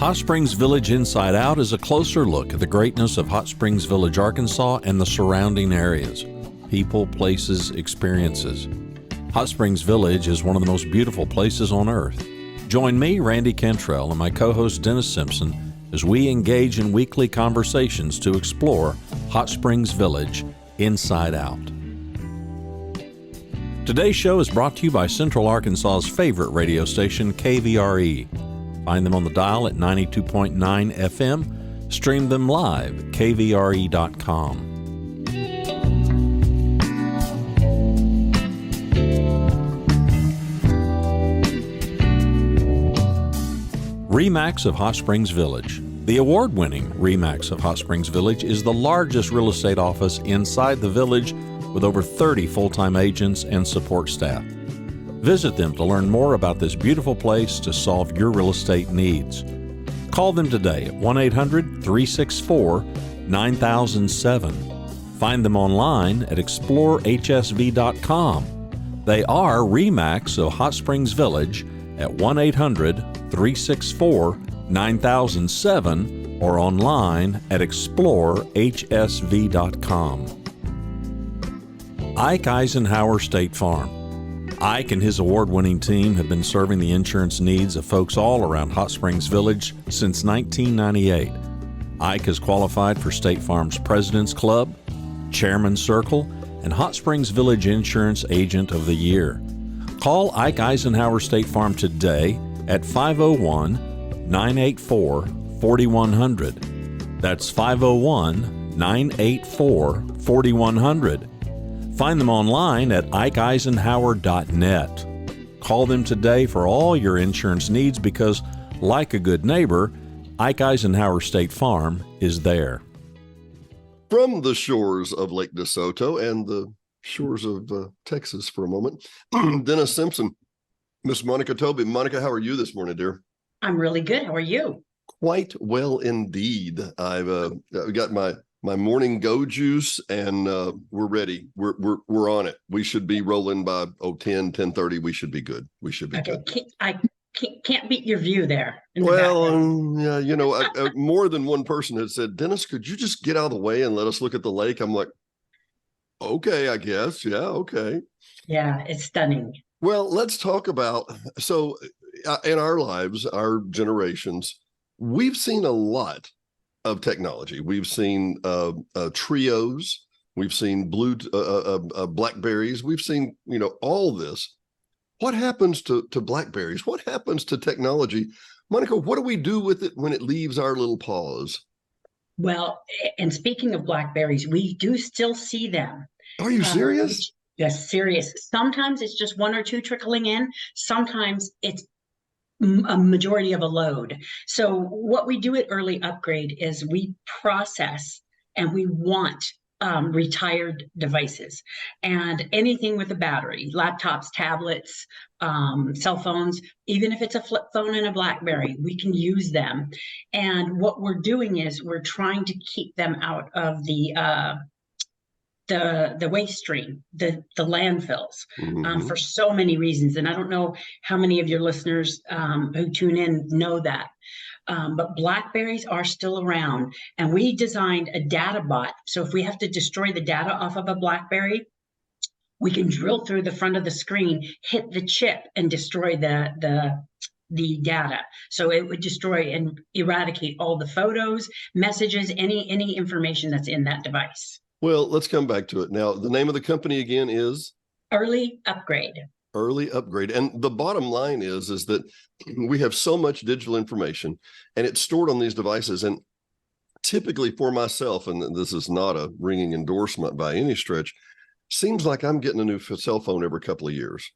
Hot Springs Village Inside Out is a closer look at the greatness of Hot Springs Village, Arkansas and the surrounding areas. People, places, experiences. Hot Springs Village is one of the most beautiful places on earth. Join me, Randy Cantrell, and my co-host Dennis Simpson as we engage in weekly conversations to explore Hot Springs Village Inside Out. Today's show is brought to you by Central Arkansas's favorite radio station, KVRE. Find them on the dial at 92.9 FM. Stream them live at kvre.com. RE/MAX of Hot Springs Village. The award-winning RE/MAX of Hot Springs Village is the largest real estate office inside the village with over 30 full-time agents and support staff. Visit them to learn more about this beautiful place to solve your real estate needs. Call them today at 1-800-364-9007. Find them online at explorehsv.com. They are RE/MAX of Hot Springs Village at 1-800-364-9007 or online at explorehsv.com. Ike Eisenhower State Farm. Ike and his award-winning team have been serving the insurance needs of folks all around Hot Springs Village since 1998. Ike has qualified for State Farm's President's Club, Chairman's Circle, and Hot Springs Village Insurance Agent of the Year. Call Ike Eisenhower State Farm today at 501-984-4100. That's 501-984-4100. Find them online at ikeeisenhower.net. Call them today for all your insurance needs because, like a good neighbor, Ike Eisenhower State Farm is there. From the shores of Lake DeSoto and the shores of Texas for a moment, Dennis Simpson, Miss Monica Toby. Monica, how are you this morning, dear? I'm really good. How are you? Quite well indeed. I've got my morning go juice and we're ready. We're on it. We should be rolling by 10:30. We should be good. We should be good. I can't beat your view there. Yeah, you know, more than one person has said, Dennis, could you just get out of the way and let us look at the lake? I'm like, okay, I guess. Yeah, okay. Yeah, it's stunning. Well, let's talk about, so in our lives, our generations, we've seen a lot of technology. We've seen trios, we've seen Blackberries, we've seen, you know, all this. What happens to Blackberries? What happens to technology? Monica, what do we do with it when it leaves our little paws? Well, and speaking of Blackberries, we do still see them. Are you serious? Yes, serious. Sometimes it's just one or two trickling in. Sometimes it's a majority of a load. So what we do at Early Upgrade is we process and we want retired devices and anything with a battery, laptops, tablets, cell phones, even if it's a flip phone and a Blackberry, we can use them. And what we're doing is we're trying to keep them out of the waste stream, the landfills, for so many reasons. And I don't know how many of your listeners who tune in know that. But Blackberries are still around, and we designed a data bot. So if we have to destroy the data off of a Blackberry, we can drill through the front of the screen, hit the chip, and destroy the data. So it would destroy and eradicate all the photos, messages, any information that's in that device. Well, let's come back to it. Now, the name of the company again is? Early Upgrade. Early Upgrade. And the bottom line is that we have so much digital information and it's stored on these devices. And typically for myself, and this is not a ringing endorsement by any stretch, seems like I'm getting a new cell phone every couple of years.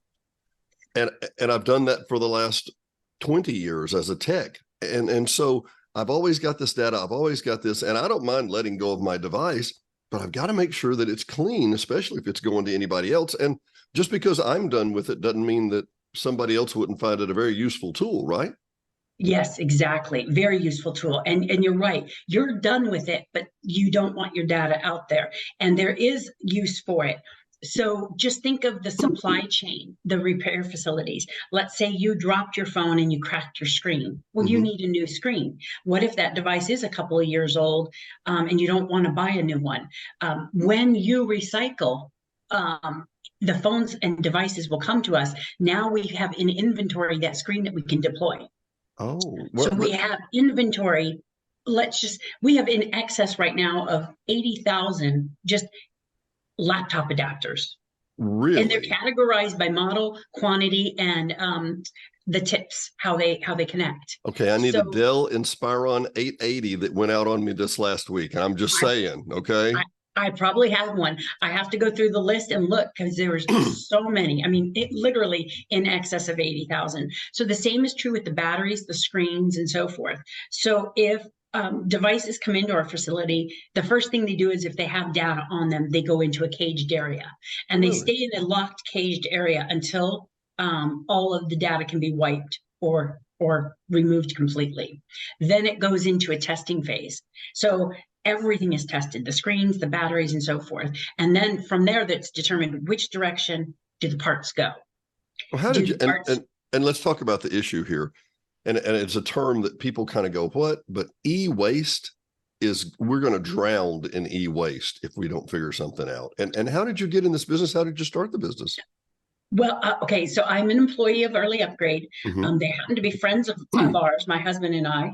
And I've done that for the last 20 years as a tech. And so I've always got this data. I've always got this, and I don't mind letting go of my device, but I've got to make sure that it's clean, especially if it's going to anybody else. And just because I'm done with it doesn't mean that somebody else wouldn't find it a very useful tool, right? Yes, exactly. Very useful tool. And you're right. You're done with it, but you don't want your data out there. And there is use for it. So just think of the supply chain, the repair facilities. Let's say you dropped your phone and you cracked your screen. Well, you need a new screen. What if that device is a couple of years old, and you don't want to buy a new one? When you recycle, the phones and devices will come to us. Now we have in inventory that screen that we can deploy. So we have inventory. We have in excess right now of 80,000 just laptop adapters. Really? And they're categorized by model, quantity, and the tips, how they connect. Okay, I need a Dell Inspiron 880 that went out on me this last week. And I'm just saying, okay? I probably have one. I have to go through the list and look because there's so many. I mean, it literally in excess of 80,000. So the same is true with the batteries, the screens, and so forth. So if devices come into our facility, the first thing they do is if they have data on them, they go into a caged area and they stay in a locked caged area until all of the data can be wiped or removed completely. Then it goes into a testing phase. So everything is tested, the screens, the batteries, and so forth. And then from there, that's determined which direction do the parts go. Well, how did you, and let's talk about the issue here. And it's a term that people kind of go, what? But e-waste we're going to drown in e-waste if we don't figure something out. And how did you get in this business? How did you start the business? Well, okay, so I'm an employee of Early Upgrade. They happen to be friends of ours, my husband and I.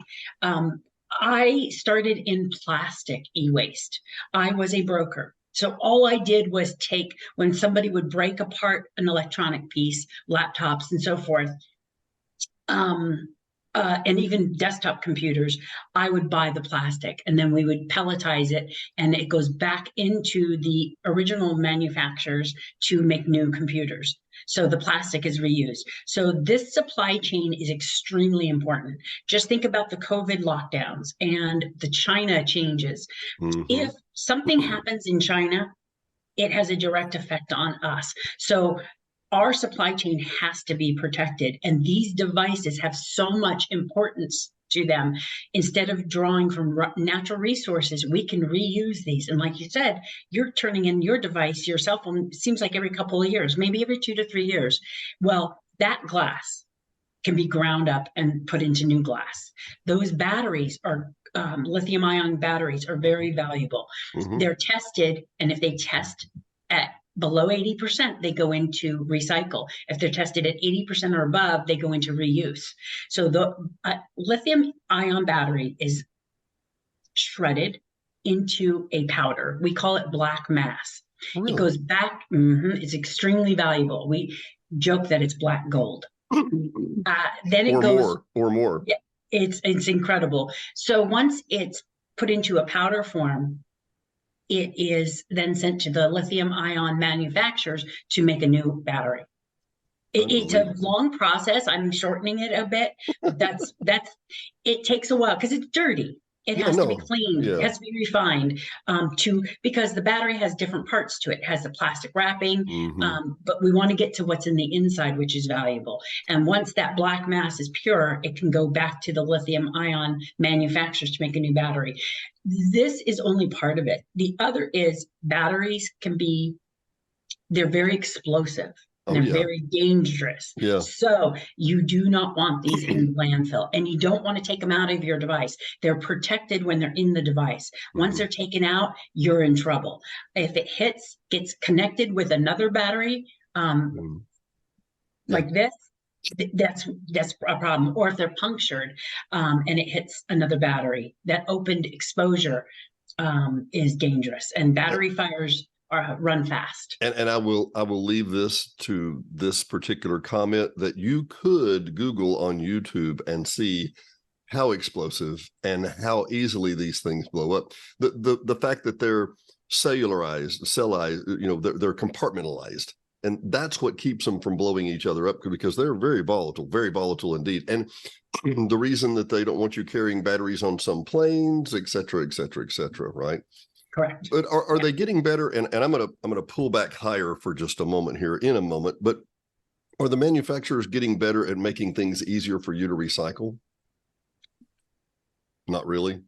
I started in plastic e-waste. I was a broker. So all I did was take, when somebody would break apart an electronic piece, laptops and so forth, and even desktop computers, I would buy the plastic and then we would pelletize it and it goes back into the original manufacturers to make new computers. So the plastic is reused. So this supply chain is extremely important. Just think about the COVID lockdowns and the China changes. If something happens in China, it has a direct effect on us. So our supply chain has to be protected. And these devices have so much importance to them. Instead of drawing from natural resources, we can reuse these. And like you said, you're turning in your device, your cell phone, it seems like every couple of years, maybe every 2 to 3 years. Well, that glass can be ground up and put into new glass. Those batteries are lithium ion batteries are very valuable. They're tested, and if they test at below 80%, they go into recycle. If they're tested at 80% or above, they go into reuse. So the lithium ion battery is shredded into a powder. We call it black mass. Really? It goes back, it's extremely valuable. We joke that it's black gold. Then it goes more. Yeah, it's incredible. So once it's put into a powder form, it is then sent to the lithium ion manufacturers to make a new battery. It's a long process. I'm shortening it a bit, but it takes a while because it's dirty. It has to be cleaned. It has to be refined because the battery has different parts to it. It has the plastic wrapping, but we want to get to what's in the inside, which is valuable. And once that black mass is pure, it can go back to the lithium ion manufacturers to make a new battery. This is only part of it. The other is batteries they're very explosive. They're very dangerous. So you do not want these in landfill, and you don't want to take them out of your device. They're protected when they're in the device. Once they're taken out, you're in trouble. If it gets connected with another battery, like this, that's a problem. Or if they're punctured and it hits another battery, that opened exposure is dangerous. And battery fires run fast. And I will leave this to this particular comment that you could Google on YouTube and see how explosive and how easily these things blow up. The fact that they're cellized, they're compartmentalized. And that's what keeps them from blowing each other up, because they're very volatile indeed. And the reason that they don't want you carrying batteries on some planes, et cetera, right? Correct. But are they getting better? And I'm gonna pull back higher for just a moment here in a moment. But are the manufacturers getting better at making things easier for you to recycle? Not really.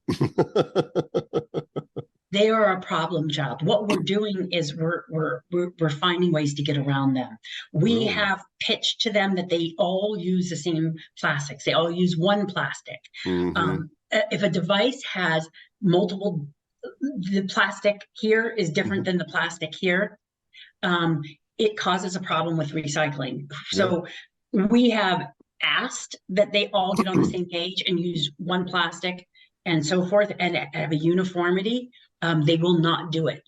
They are a problem child. What we're doing is we're finding ways to get around them. We Really? have pitched to them that they all use the same plastics. They all use one plastic. Mm-hmm. If a device has multiple, the plastic here is different than the plastic here. It causes a problem with recycling. So we have asked that they all get on the same page and use one plastic and so forth and have a uniformity. They will not do it.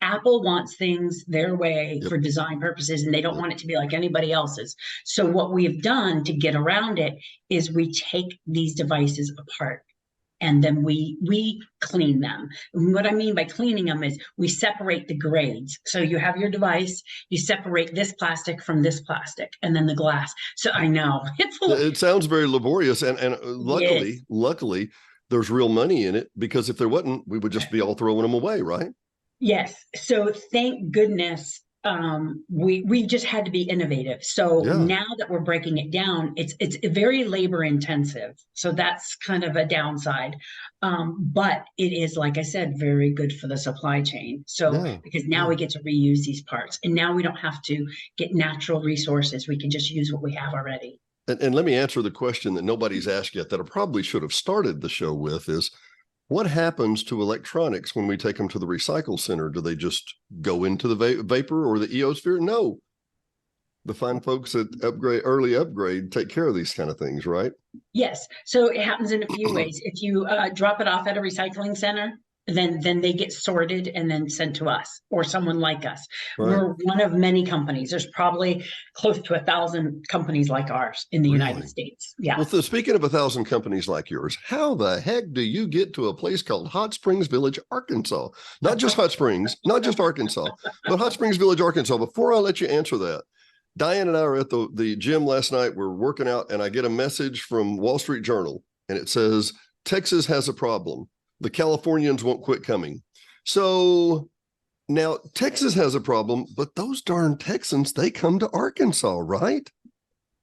Apple wants things their way for design purposes, and they don't want it to be like anybody else's. So what we have done to get around it is we take these devices apart. And then we clean them. And what I mean by cleaning them is we separate the grades. So you have your device, you separate this plastic from this plastic, and then the glass. So I know it sounds very laborious, and luckily, there's real money in it, because if there wasn't, we would just be all throwing them away, right? Yes. So thank goodness. We just had to be innovative. So now that we're breaking it down, it's very labor intensive. So that's kind of a downside. But it is, like I said, very good for the supply chain. So because now we get to reuse these parts, and now we don't have to get natural resources. We can just use what we have already. And let me answer the question that nobody's asked yet, that I probably should have started the show with, is what happens to electronics when we take them to the recycle center? Do they just go into the vapor or the eosphere? No. The fine folks at Early Upgrade take care of these kind of things, right? Yes. So it happens in a few ways. If you drop it off at a recycling center, then they get sorted and then sent to us or someone like us. Right. We're one of many companies. There's probably close to 1,000 companies like ours in the United States. Yeah. Well, speaking of 1,000 companies like yours, how the heck do you get to a place called Hot Springs Village, Arkansas? Not just Hot Springs, not just Arkansas, but Hot Springs Village, Arkansas. Before I let you answer that, Diane and I were at the gym last night. We're working out, and I get a message from Wall Street Journal, and it says, Texas has a problem. The Californians won't quit coming. So now Texas has a problem, but those darn Texans, they come to Arkansas, right?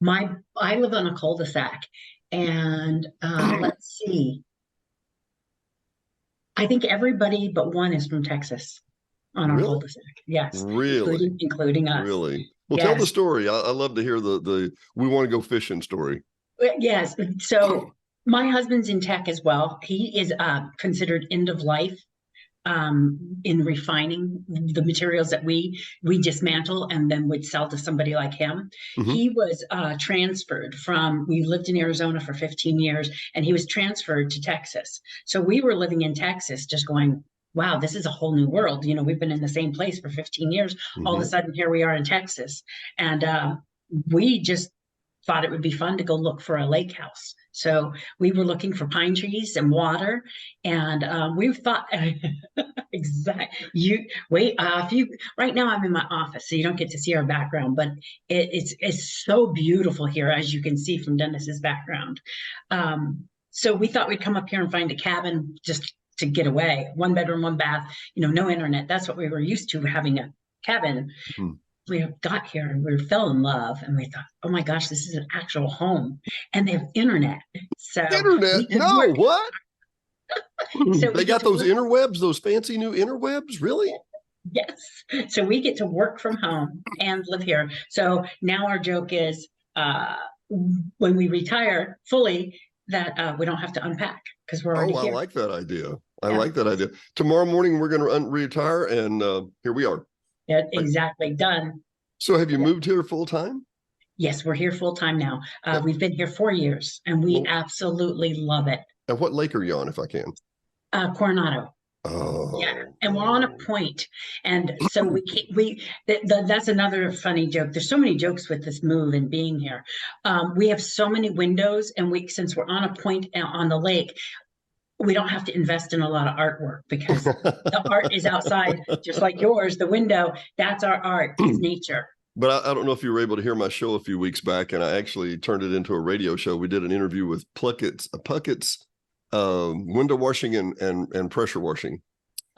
I live on a cul-de-sac, and let's see. I think everybody but one is from Texas on our cul-de-sac. Yes. Really? Including us. Really? Well, tell the story. I love to hear the we want to go fishing story. Yes. So my husband's in tech as well. He is considered end of life in refining the materials that we dismantle and then would sell to somebody like him. He was transferred we lived in Arizona for 15 years, and he was transferred to Texas. So we were living in Texas just going, wow, this is a whole new world. You know, we've been in the same place for 15 years. All of a sudden, here we are in Texas. And we just thought it would be fun to go look for a lake house. So we were looking for pine trees and water, and we thought right now I'm in my office, so you don't get to see our background, but it's so beautiful here, as you can see from Dennis's background. So we thought we'd come up here and find a cabin just to get away, 1 bedroom, 1 bath, no internet. That's what we were used to, having a cabin. We got here and we fell in love, and we thought, oh my gosh, this is an actual home, and they have internet. So internet? No, what? So they got those interwebs, those fancy new interwebs, really? Yes. So we get to work from home and live here. So now our joke is when we retire fully, that we don't have to unpack because we're already here. I like that idea. I like that idea. Tomorrow morning we're going to retire, and here we are. Yeah, exactly. Done. So have you moved here full time? Yes, we're here full time now. We've been here 4 years, and we absolutely love it. And what lake are you on, if I can? Coronado. Oh. Yeah, and we're on a point, and so that's another funny joke. There's so many jokes with this move and being here. We have so many windows, and since we're on a point on the lake, we don't have to invest in a lot of artwork because the art is outside, just like yours. The window, that's our art. It's nature. But I don't know if you were able to hear my show a few weeks back, and I actually turned it into a radio show. We did an interview with Puckett's window washing and pressure washing.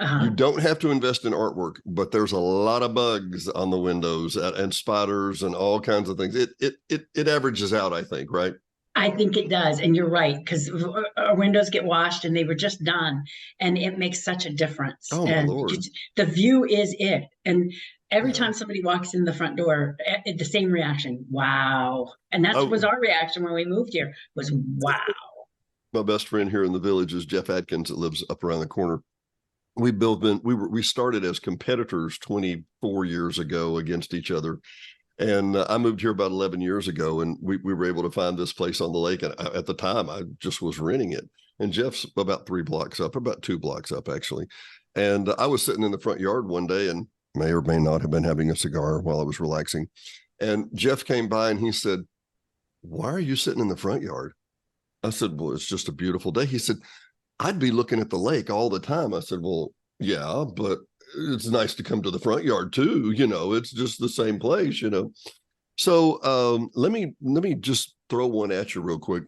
You don't have to invest in artwork, but there's a lot of bugs on the windows and spiders and all kinds of things. It averages out, I think, right? I think it does. And you're right, because our windows get washed and they were just done. And it makes such a difference. Oh my And Lord. the view is it. And every Yeah. time somebody walks in the front door, the same reaction, wow. And that was Oh, our reaction when we moved here, was wow. my best friend here in the village is Jeff Adkins that lives up around the corner. We started as competitors 24 years ago against each other. And I moved here about 11 years ago, and we were able to find this place on the lake. And at the time, I just was renting it. And Jeff's about 3 blocks up, about 2 blocks up, actually. And I was sitting in the front yard one day and may or may not have been having a cigar while I was relaxing. And Jeff came by and he said, "Why are you sitting in the front yard?" I said, "Well, it's just a beautiful day." He said, "I'd be looking at the lake all the time." I said, "Well, yeah, but it's nice to come to the front yard too. It's just the same place, So let me just throw one at you real quick.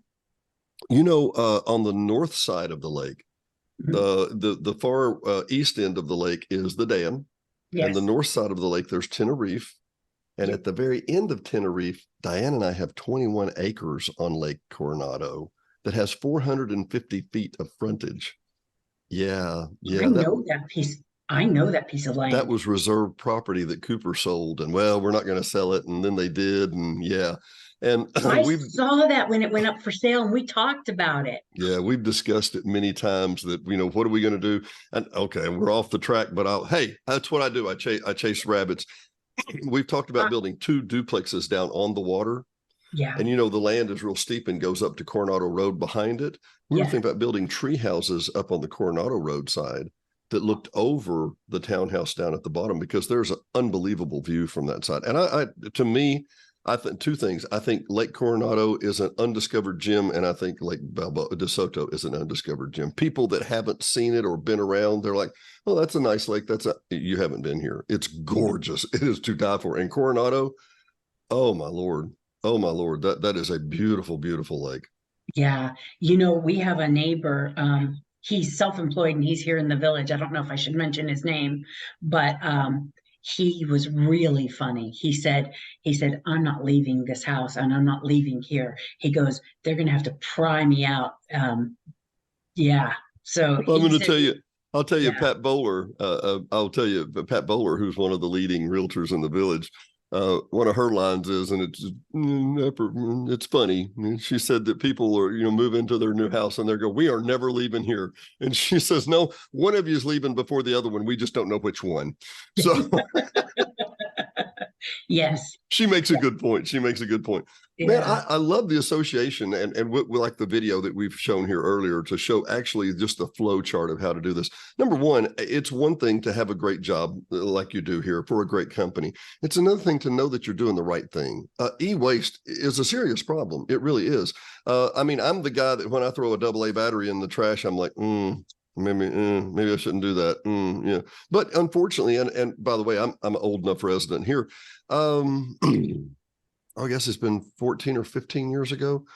On the north side of the lake, the far east end of the lake is the dam, and the Yes. north side of the lake there's Tenerife, and at the very end of Tenerife, Diane and I have 21 acres on Lake Coronado that has 450 feet of frontage. Yeah, I know that piece. I know that piece of land. that was reserved property that Cooper sold, and well, we're not going to sell it, and then they did, and yeah, and I saw that when it went up for sale, and we talked about it. yeah, we've discussed it many times that what are we going to do? And okay, we're off the track, but hey, that's what I do. I chase rabbits. We've talked about building 2 duplexes down on the water. Yeah. And the land is real steep and goes up to Coronado Road behind it. We were thinking about building tree houses up on the Coronado Road side that looked over the townhouse down at the bottom, because there's an unbelievable view from that side. And to me, I think 2 things. I think Lake Coronado is an undiscovered gem, and I think Lake Balboa de Soto is an undiscovered gem. People that haven't seen it or been around, they're like, "Oh, that's a nice lake." You haven't been here. It's gorgeous. It is to die for. And Coronado, oh my Lord. Oh my Lord, that is a beautiful, beautiful lake. Yeah. We have a neighbor, he's self-employed and he's here in the village. I don't know if I should mention his name, but he was really funny. He said, "I'm not leaving this house and I'm not leaving here." He goes, "They're going to have to pry me out." Yeah. So I'm going to tell you, I'll tell you, yeah. Pat Bowler, Pat Bowler, who's one of the leading realtors in the village. One of her lines is, and it's funny. She said that people are, move into their new house and they go, "We are never leaving here." And she says, "No, one of you is leaving before the other one. We just don't know which one." So Yes. she makes a good point. Yeah. Man, I love the association, and we like the video that we've shown here earlier to show actually just the flow chart of how to do this. Number one, it's one thing to have a great job like you do here for a great company. It's another thing to know that you're doing the right thing. E-waste is a serious problem. It really is. I'm the guy that when I throw a AA battery in the trash, I'm like, maybe I shouldn't do that. Yeah. But unfortunately, and by the way, I'm an old enough resident here. I guess it's been 14 or 15 years ago.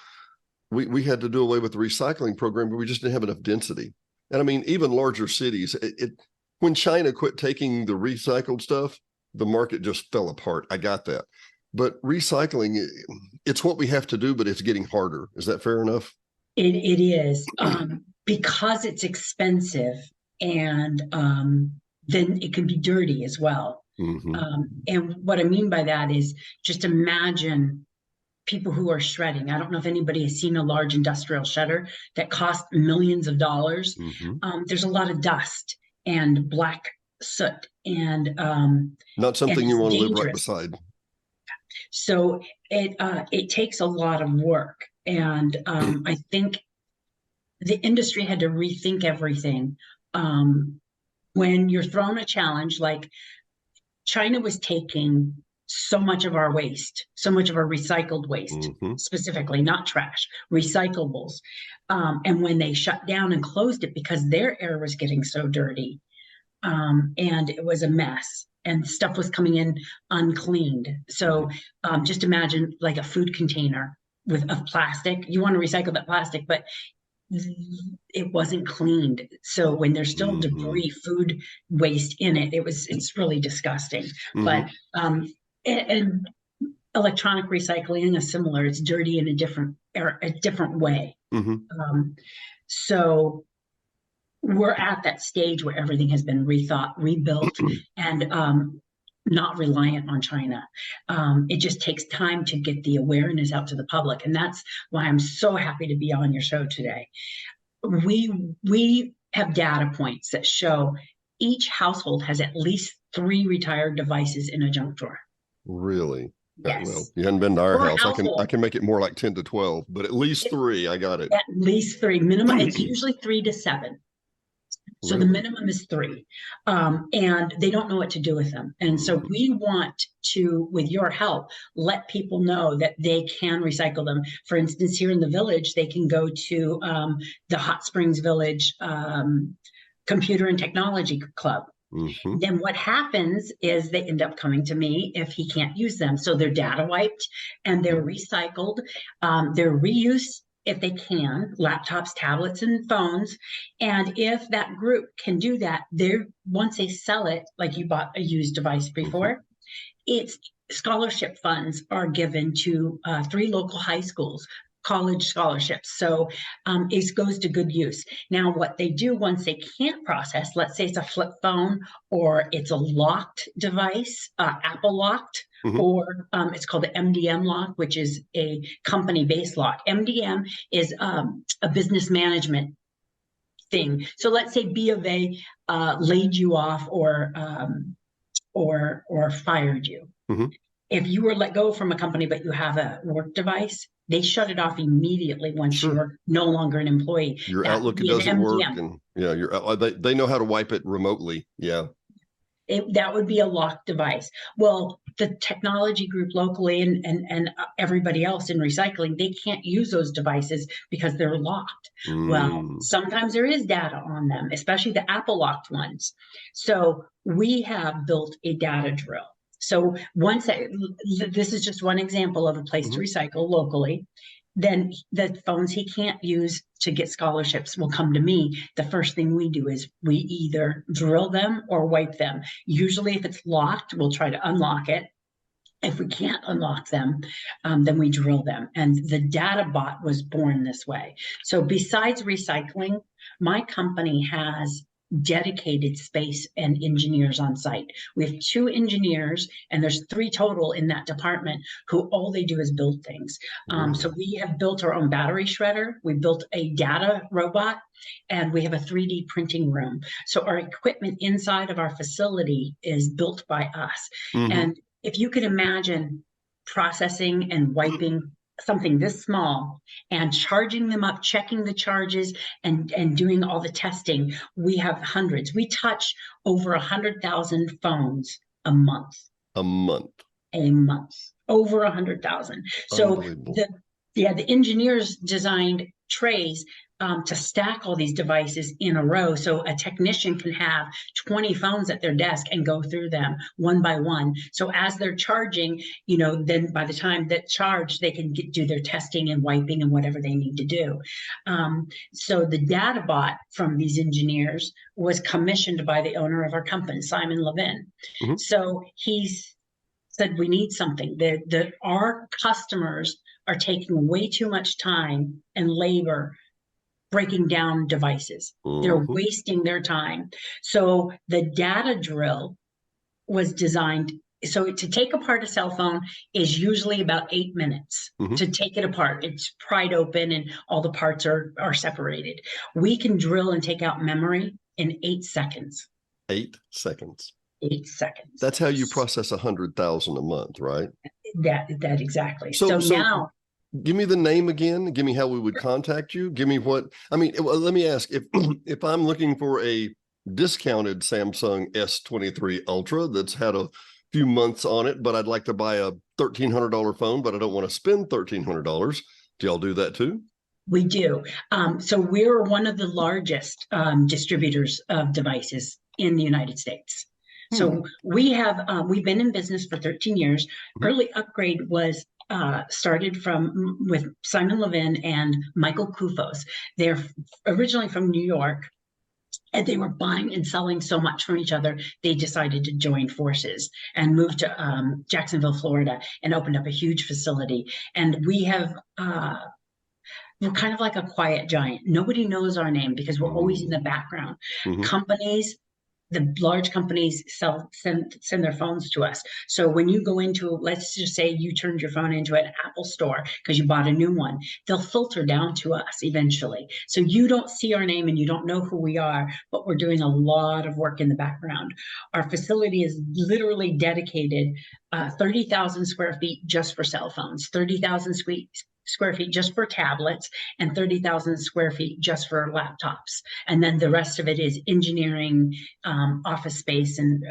We had to do away with the recycling program, but we just didn't have enough density. And even larger cities, when China quit taking the recycled stuff, the market just fell apart. I got that. But recycling, it's what we have to do, but it's getting harder. Is that fair enough? It is, because it's expensive, and then it can be dirty as well. Mm-hmm. And what I mean by that is, just imagine people who are shredding. I don't know if anybody has seen a large industrial shredder that costs millions of dollars. Mm-hmm. There's a lot of dust and black soot, and not something you want to dangerous. live right beside. So it takes a lot of work, and I think the industry had to rethink everything. When you're thrown a challenge, like China was taking so much of our waste, so much of our recycled waste, mm-hmm. specifically, not trash, recyclables. And when they shut down and closed it because their air was getting so dirty, and it was a mess, and stuff was coming in uncleaned. So just imagine like a food container of plastic. You want to recycle that plastic, but it wasn't cleaned. So when there's still mm-hmm. debris, food waste in it, it's really disgusting. Mm-hmm. But and electronic recycling is similar. It's dirty in a different a different way. Mm-hmm. So we're at that stage where everything has been rethought, rebuilt, and not reliant on China. It just takes time to get the awareness out to the public. And that's why I'm so happy to be on your show today. We have data points that show each household has at least 3 retired devices in a junk drawer. Really? Yes. Well, you hadn't been to our house. Household. I can make it more like 10 to 12, but at least 3. I got it. At least 3 minimum. It's usually 3 to 7. So Really? the minimum is 3, and they don't know what to do with them. And so we want to, with your help, let people know that they can recycle them. For instance, here in the village, they can go to the Hot Springs Village Computer and Technology Club. Mm-hmm. Then what happens is they end up coming to me if he can't use them. So they're data wiped and they're recycled. They're reused if they can, laptops, tablets, and phones. And if that group can do that, once they sell it, like you bought a used device before, it's scholarship funds are given to 3 local high schools, college scholarships. So it goes to good use. Now, what they do once they can't process, let's say it's a flip phone or it's a locked device, Apple locked, or it's called the MDM lock, which is a company-based lock. MDM is a business management thing. So let's say B of A laid you off or fired you. If you were let go from a company but you have a work device, they shut it off immediately once you're no longer an employee. Your Outlook doesn't work, and they know how to wipe it remotely. Yeah. That would be a locked device. Well, the technology group locally and everybody else in recycling, they can't use those devices because they're locked. Well, sometimes there is data on them, especially the Apple locked ones. So we have built a data drill. So this is just one example of a place to recycle locally. Then the phones he can't use to get scholarships will come to me. The first thing we do is we either drill them or wipe them. Usually if it's locked, we'll try to unlock it. If we can't unlock them, then we drill them. And the data bot was born this way. So besides recycling, my company has dedicated space and engineers on site. We have 2 engineers, and there's 3 total in that department who all they do is build things. So we have built our own battery shredder. We built a data robot, and we have a 3D printing room. So our equipment inside of our facility is built by us. And if you can imagine processing and wiping something this small and charging them up, checking the charges and doing all the testing, we have hundreds. We touch over 100,000 phones a month. Over 100,000. So the engineers designed trays to stack all these devices in a row, so a technician can have 20 phones at their desk and go through them one by one. So as they're charging, then by the time that charge, they can do their testing and wiping and whatever they need to do. So the data bot from these engineers was commissioned by the owner of our company, Simon Levin. So he's said, we need something. Our customers are taking way too much time and labor breaking down devices. They're wasting their time. So the data drill was designed. So to take apart a cell phone is usually about 8 minutes to take it apart. It's pried open and all the parts are separated. We can drill and take out memory in 8 seconds. 8 seconds. 8 seconds. That's how you process 100,000 a month, right? That exactly. So now, give me the name again. Give me how we would contact you. Give me let me ask, if I'm looking for a discounted Samsung S23 Ultra that's had a few months on it, but I'd like to buy a $1,300 phone, but I don't want to spend $1,300. Do y'all do that too? We do. So we're one of the largest distributors of devices in the United States. So we've been in business for 13 years. Early Upgrade was started with Simon Levin and Michael Kufos. They're originally from New York, and they were buying and selling so much from each other, they decided to join forces and move to Jacksonville, Florida, and opened up a huge facility. And we have we're kind of like a quiet giant. Nobody knows our name because we're always in the background. Mm-hmm. Companies, the large companies send their phones to us. So when you go into, let's just say you turned your phone into an Apple store because you bought a new one, they'll filter down to us eventually. So you don't see our name and you don't know who we are, but we're doing a lot of work in the background. Our facility is literally dedicated 30,000 square feet just for cell phones, 30,000 square feet just for tablets, and 30,000 square feet just for laptops. And then the rest of it is engineering, office space, and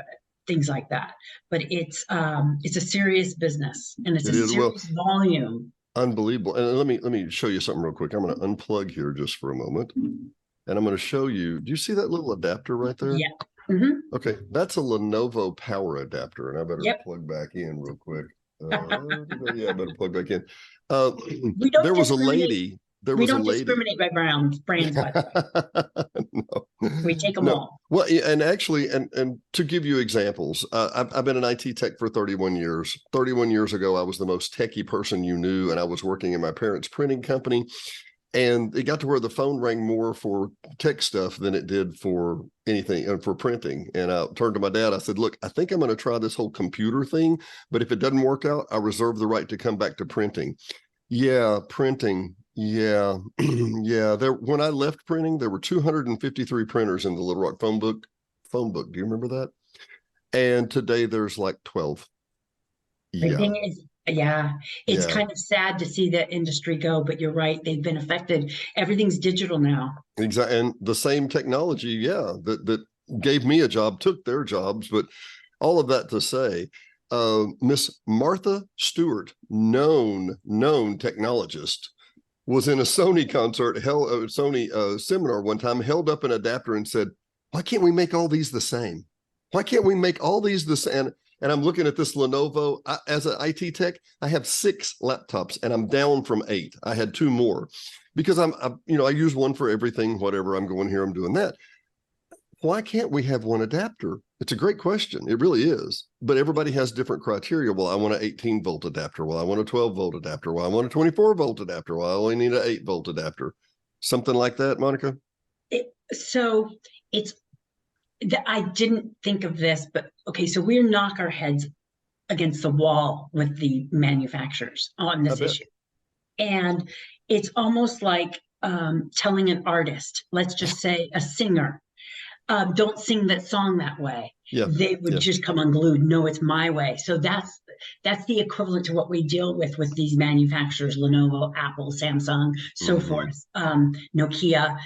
things like that. But it's a serious business, and it's a serious volume. Unbelievable. And let me show you something real quick. I'm going to unplug here just for a moment, and I'm going to show you. Do you see that little adapter right there? Yeah. Mm-hmm. Okay, that's a Lenovo power adapter, and I better plug back in real quick. Yeah, I better plug back in. There was a lady. We don't discriminate by brands, by the way. No. We take them all. Well, and actually, and to give you examples, I've been an IT tech for 31 years. 31 years ago, I was the most techie person you knew, and I was working in my parents' printing company. And it got to where the phone rang more for tech stuff than it did for anything, for printing. And I turned to my dad. I said, look, I think I'm going to try this whole computer thing, but if it doesn't work out, I reserve the right to come back to printing. Yeah, printing. Yeah. Yeah. When I left printing, there were 253 printers in the Little Rock phone book. Do you remember that? And today there's like 12. The thing is, it's kind of sad to see that industry go, but you're right. They've been affected. Everything's digital now. Exactly. And the same technology, that gave me a job, took their jobs. But all of that to say, Miss Martha Stewart, known technologist, was in a Sony Sony seminar one time, held up an adapter and said, why can't we make all these the same? Why can't we make all these the same? And I'm looking at this Lenovo. As an IT tech, I have 6 laptops, and I'm down from 8. I had 2 more because I use one for everything, whatever. I'm going here, I'm doing that. Why can't we have one adapter? It's a great question. It really is. But everybody has different criteria. Well, I want an 18-volt adapter. Well, I want a 12-volt adapter. Well, I want a 24-volt adapter. Well, I only need an 8-volt adapter. Something like that, Monica? I didn't think of this, but okay, so we knock our heads against the wall with the manufacturers on this issue. And it's almost like telling an artist, let's just say a singer, don't sing that song that way. Yeah. They would just come unglued. No, it's my way. So that's the equivalent to what we deal with these manufacturers, Lenovo, Apple, Samsung, so forth, Nokia.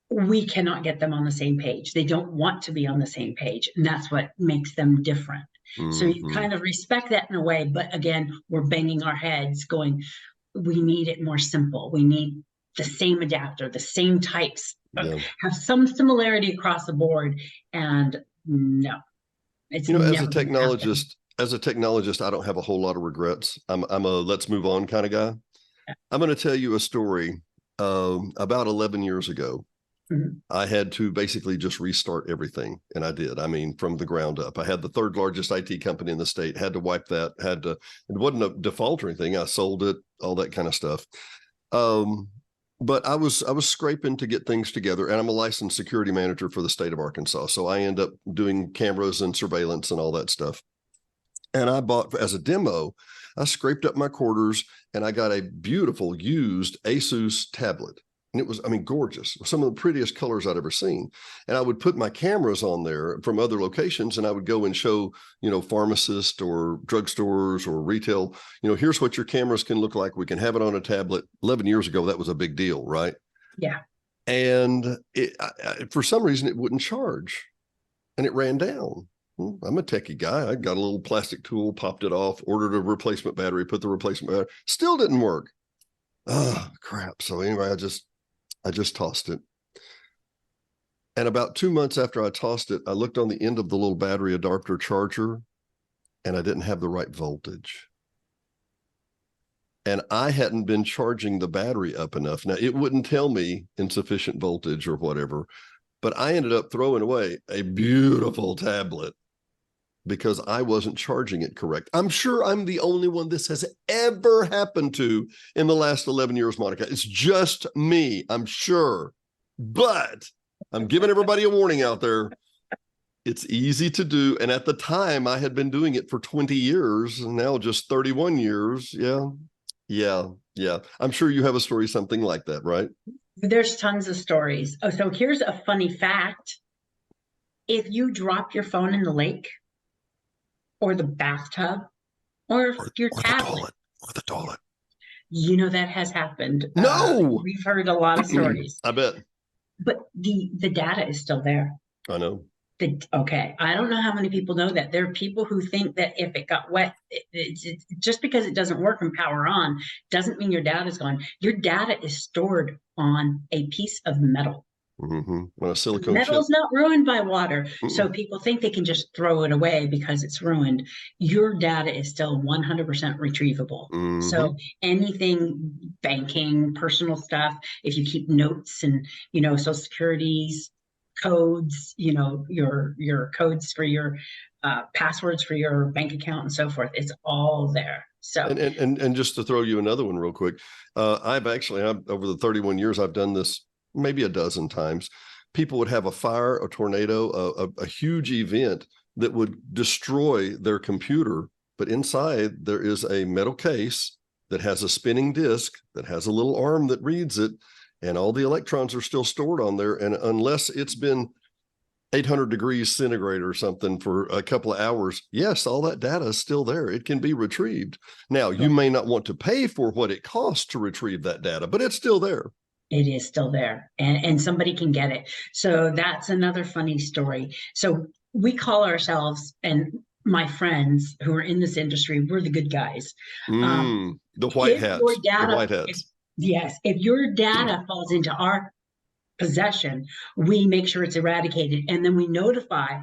We cannot get them on the same page. They don't want to be on the same page. And that's what makes them different. So you kind of respect that in a way. But again, we're banging our heads going, we need it more simple. We need the same adapter, the same types, have some similarity across the board. And no, it's as a technologist, I don't have a whole lot of regrets. I'm a let's move on kind of guy. Yeah. I'm going to tell you a story. About 11 years ago, I had to basically just restart everything. And I did. I mean, from the ground up. I had the 3rd largest IT company in the state, had to wipe that, it wasn't a default or anything. I sold it, all that kind of stuff. But I was scraping to get things together, and I'm a licensed security manager for the state of Arkansas. So I end up doing cameras and surveillance and all that stuff. And I bought, as a demo, I scraped up my quarters and I got a beautiful used Asus tablet. And it was, gorgeous. Some of the prettiest colors I'd ever seen. And I would put my cameras on there from other locations, and I would go and show, pharmacists or drugstores or retail, here's what your cameras can look like. We can have it on a tablet. 11 years ago, that was a big deal, right? Yeah. And for some reason, it wouldn't charge. And it ran down. I'm a techie guy. I got a little plastic tool, popped it off, ordered a replacement battery, put the replacement battery. Still didn't work. Oh, crap. So anyway, I just tossed it. And about 2 months after I tossed it, I looked on the end of the little battery adapter charger, and I didn't have the right voltage. And I hadn't been charging the battery up enough. Now, it wouldn't tell me insufficient voltage or whatever, but I ended up throwing away a beautiful tablet because I wasn't charging it correct. I'm sure I'm the only one this has ever happened to in the last 11 years, Monica. It's just me, I'm sure. But I'm giving everybody a warning out there. It's easy to do. And at the time, I had been doing it for 20 years, and now just 31 years. Yeah. I'm sure you have a story, something like that, right? There's tons of stories. Oh, so here's a funny fact. If you drop your phone in the lake or the bathtub or your tablet, or the toilet, you know that has happened. No, we've heard a lot of stories. I bet. But the data is still there. I know. Okay, I don't know how many people know that. There are people who think that if it got wet, it's just because it doesn't work and power on doesn't mean your data is gone. Your data is stored on a piece of metal. On a silicone Metal is not ruined by water. So people think they can just throw it away because it's ruined. Your data is still 100% retrievable. So anything, banking, personal stuff, if you keep notes and, Social Security's codes, your codes for your passwords for your bank account and so forth, it's all there. So and just to throw you another one real quick, I've over the 31 years I've done this maybe a dozen times. People would have a fire, a tornado, a huge event that would destroy their computer, but inside there is a metal case that has a spinning disc that has a little arm that reads it, and all the electrons are still stored on there. And unless it's been 800 degrees centigrade or something for a couple of hours, yes, all that data is still there. It can be retrieved. Now, you may not want to pay for what it costs to retrieve that data, but it's still there. It is still there, and somebody can get it. So that's another funny story. So we call ourselves, and my friends who are in this industry, we're the good guys. The white hats. The white hats. Yes. If your data falls into our possession, we make sure it's eradicated, and then we notify.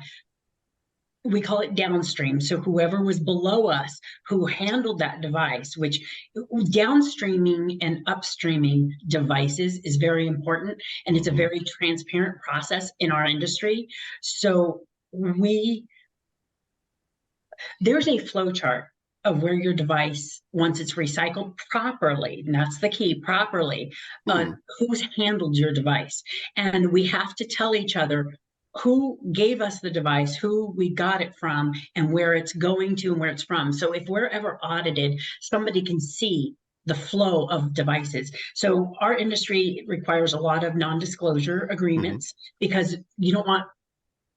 We call it downstream. So whoever was below us who handled that device, which downstreaming and upstreaming devices is very important. And it's a very transparent process in our industry. So there's a flow chart of where your device, once it's recycled properly, and that's the key, properly, who's handled your device. And we have to tell each other who gave us the device, who we got it from, and where it's going to and where it's from. So if we're ever audited, somebody can see the flow of devices. So our industry requires a lot of non-disclosure agreements because you don't want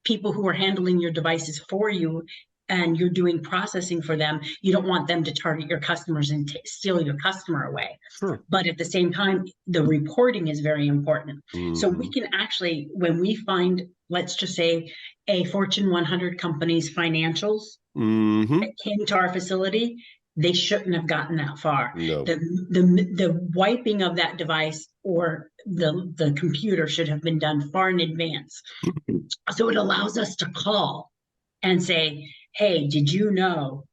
people who are handling your devices for you and you're doing processing for them, you don't want them to target your customers and steal your customer away. Sure. But at the same time, the reporting is very important. So we can actually, when we find, let's just say, a Fortune 100 company's financials that came to our facility, they shouldn't have gotten that far. No. The wiping of that device or the computer should have been done far in advance. So it allows us to call and say, hey, did you know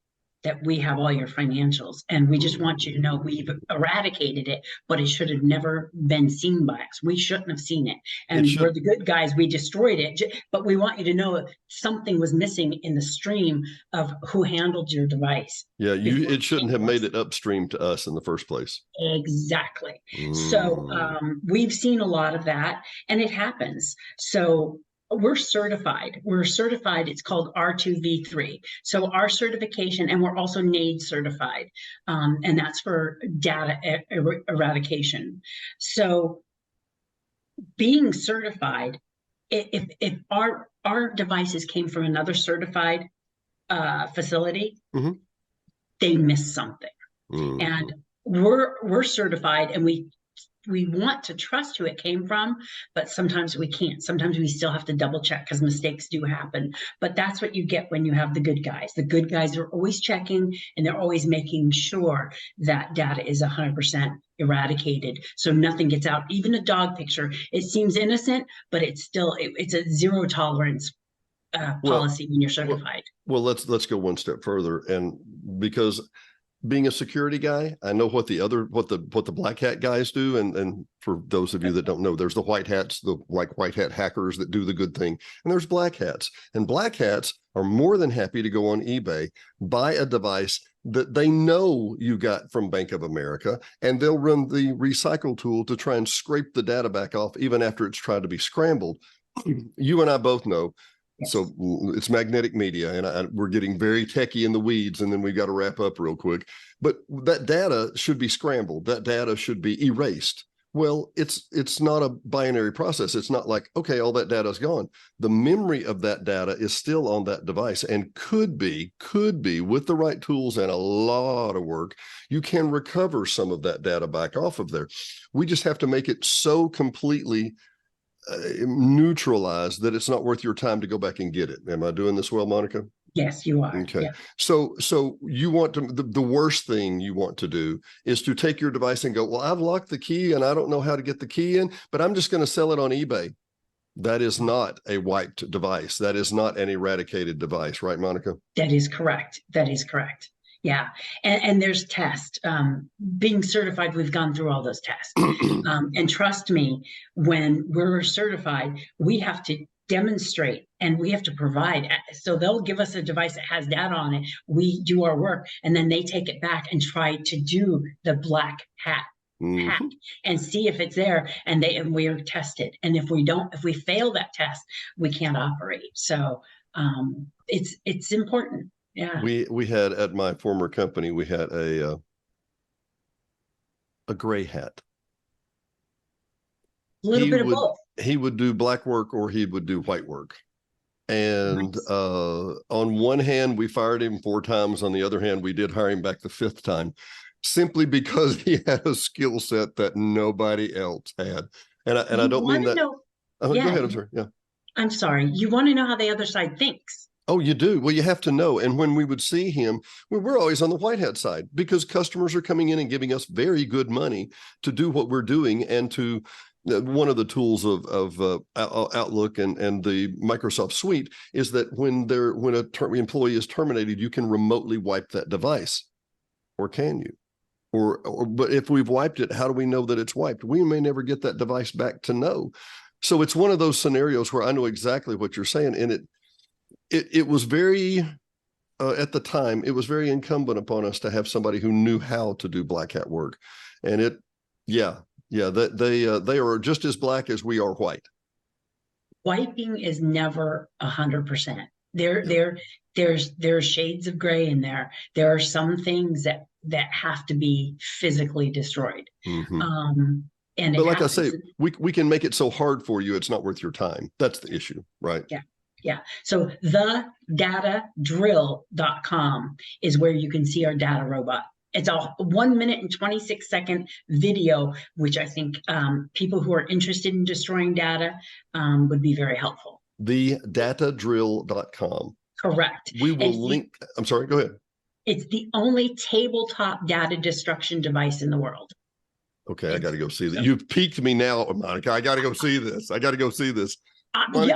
that we have all your financials? And we just want you to know we've eradicated it, but it should have never been seen by us. We shouldn't have seen it. And we're the good guys, we destroyed it. But we want you to know something was missing in the stream of who handled your device. Yeah, it shouldn't have made it upstream to us in the first place. Exactly. So we've seen a lot of that, and it happens. So we're certified. It's called R2V3. So our certification, and we're also NAID certified, and that's for data eradication. So being certified, if our devices came from another certified facility, they missed something. And we're certified, and we want to trust who it came from, but sometimes we can't. Sometimes we still have to double check because mistakes do happen. But that's what you get when you have the good guys. The good guys are always checking, and they're always making sure that data is 100% eradicated, so nothing gets out. Even a dog picture, it seems innocent, but it's still, it's a zero tolerance policy when you're certified. Well, let's go one step further, and because being a security guy, I know what the black hat guys do. And for those of you that don't know, there's the white hats, the white hat hackers that do the good thing. And there's black hats. And black hats are more than happy to go on eBay, buy a device that they know you got from Bank of America, and they'll run the recycle tool to try and scrape the data back off even after it's tried to be scrambled. You and I both know. Yes. So it's magnetic media, and we're getting very techie in the weeds, and then we've got to wrap up real quick. But that data should be scrambled. That data should be erased. Well, it's not a binary process. It's not like, okay, all that data is gone. The memory of that data is still on that device, and could be with the right tools and a lot of work, you can recover some of that data back off of there. We just have to make it so completely neutralized that it's not worth your time to go back and get it. Am I doing this well, Monica? Yes, you are. Okay. Yeah. So you want to, the worst thing you want to do is to take your device and go, well, I've locked the key and I don't know how to get the key in, but I'm just going to sell it on eBay. That is not a wiped device. That is not an eradicated device, right, Monica? That is correct. That is correct. Yeah. And there's tests. Being certified, we've gone through all those tests. And trust me, when we're certified, we have to demonstrate and we have to provide. So they'll give us a device that has data on it. We do our work, and then they take it back and try to do the black hat hack and see if it's there, and we're tested. And if we fail that test, we can't operate. So it's important. Yeah. We had, at my former company, we had a gray hat. A little bit of both. He would do black work or he would do white work. And nice. On one hand, we fired him 4 times. On the other hand, we did hire him back the 5th time, simply because he had a skill set that nobody else had. And I don't mean that. Go ahead. I'm sorry. Yeah. I'm sorry. You want to know how the other side thinks. Oh, you do? Well, you have to know. And when we would see him, we're always on the white hat side, because customers are coming in and giving us very good money to do what we're doing. And to one of the tools of Outlook and the Microsoft suite is that when an employee is terminated, you can remotely wipe that device. Or can you? But if we've wiped it, how do we know that it's wiped? We may never get that device back to know. So it's one of those scenarios where I know exactly what you're saying. And it was very, at the time, it was very incumbent upon us to have somebody who knew how to do black hat work. And they are just as black as we are white. Wiping is never 100%. There's shades of gray in there. There are some things that have to be physically destroyed. But like I say, we can make it so hard for you, it's not worth your time. That's the issue, right? Yeah. Yeah. So thedatadrill.com is where you can see our data robot. It's a 1 minute and 26-second video, which I think people who are interested in destroying data would be very helpful. Thedatadrill.com. Correct. We will link. I'm sorry, go ahead. It's the only tabletop data destruction device in the world. Okay, I got to go see that. You've piqued me now, Monica. I got to go see this. Yeah,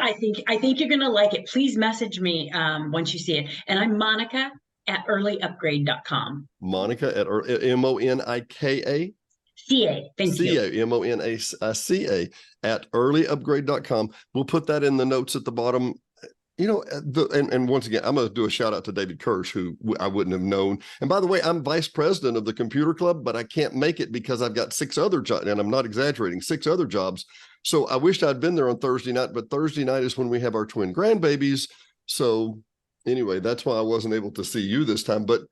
I think you're going to like it. Please message me once you see it. And I'm Monica at earlyupgrade.com. Monica at Monika? CA. Thank you. Monaca at earlyupgrade.com. We'll put that in the notes at the bottom. And once again, I'm going to do a shout out to David Kirsch, who I wouldn't have known. And by the way, I'm vice president of the computer club, but I can't make it because I've got 6 other jobs, and I'm not exaggerating, 6 other jobs. So I wished I'd been there on Thursday night, but Thursday night is when we have our twin grandbabies. So anyway, that's why I wasn't able to see you this time. But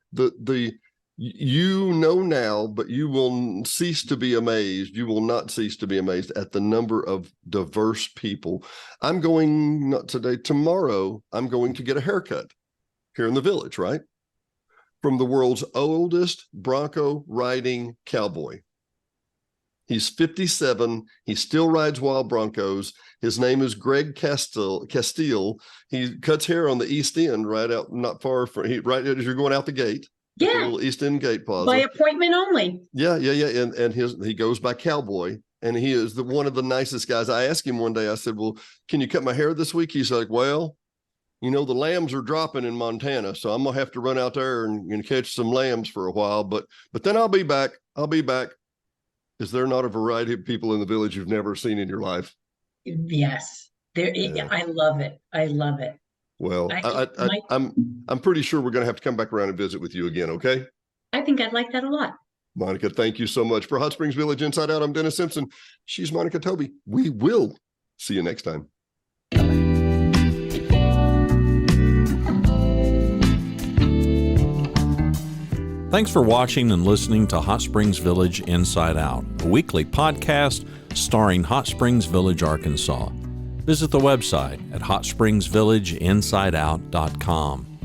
you know now, but you will cease to be amazed. You will not cease to be amazed at the number of diverse people. I'm going, not today, tomorrow, I'm going to get a haircut here in the village, right? From the world's oldest Bronco riding cowboy. He's 57. He still rides wild Broncos. His name is Greg Castile. He cuts hair on the East End, right out, not far from, right as you're going out the gate. Yeah. The little East End Gate Plaza. By appointment only. Yeah. And he goes by Cowboy, and he is one of the nicest guys. I asked him one day, I said, well, can you cut my hair this week? He's like, well, the lambs are dropping in Montana, so I'm gonna have to run out there and catch some lambs for a while. But then I'll be back. Is there not a variety of people in the village you've never seen in your life? Yes, there. Yeah. I love it. Well, I'm pretty sure we're going to have to come back around and visit with you again. Okay. I think I'd like that a lot. Monica, thank you so much. For Hot Springs Village Inside Out, I'm Dennis Simpson. She's Monica Toby. We will see you next time. Thanks for watching and listening to Hot Springs Village Inside Out, a weekly podcast starring Hot Springs Village, Arkansas. Visit the website at hotspringsvillageinsideout.com.